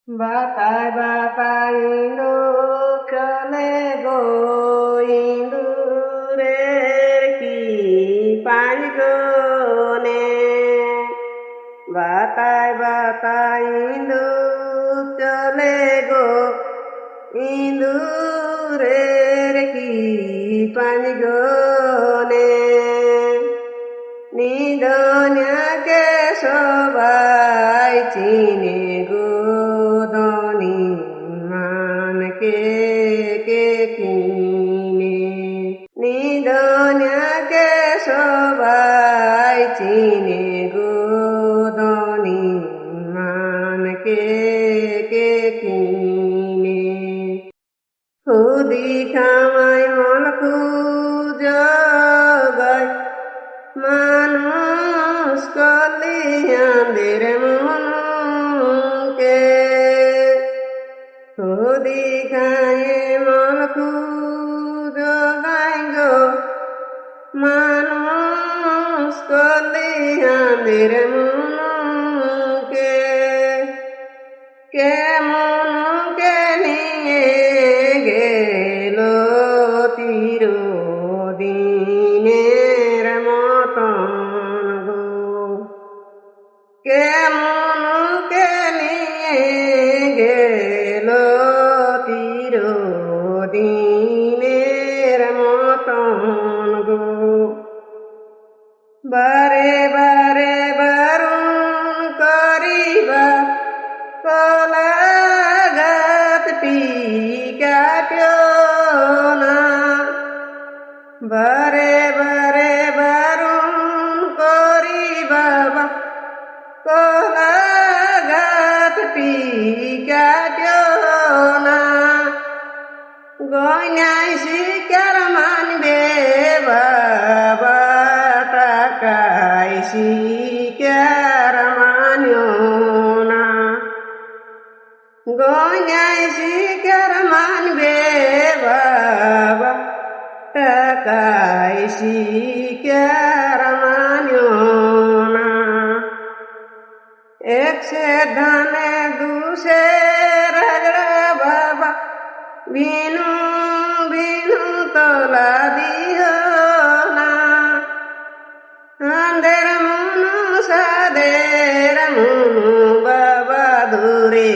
Batai batai Indo chale go Indurer ki pani go ne Batai batai Indo chale go Indurer ki pani go ne নিদনিয়া কে সবাই চিনে গো ধনী মান কে কিনে নিদনিয়া কে সবাই চিনে গো ধনী মান কে কিনে খুদি খামাই মন খুঁজগায় মানুষ কলিয়াদের মনকে খুদি খায়ে মন খুঁজগায় গো মানুষ কলিয়াদের মনকে কেমনকে নিয়ে গেল চিরদিনের মতন গো কেমনকে নিয়ে গেল চিরদিনের মতন গো বারে বারে বারণ করিবা কলাগাত টিকাটিও না বারে বারে বারণ করিবা কলাগাত টিকাটিও না গয়নাই শিকার মানবে বাবা টাকাই শিকার মানিও না গয়নাই শিকার মানবে বাবা টাকাই শিকার মানিও না একশে ধানে দুশে রাজরা বাবা বিনু বিনু তলা দিও না আন্দের মনু সাদের মনু বাবা দূরে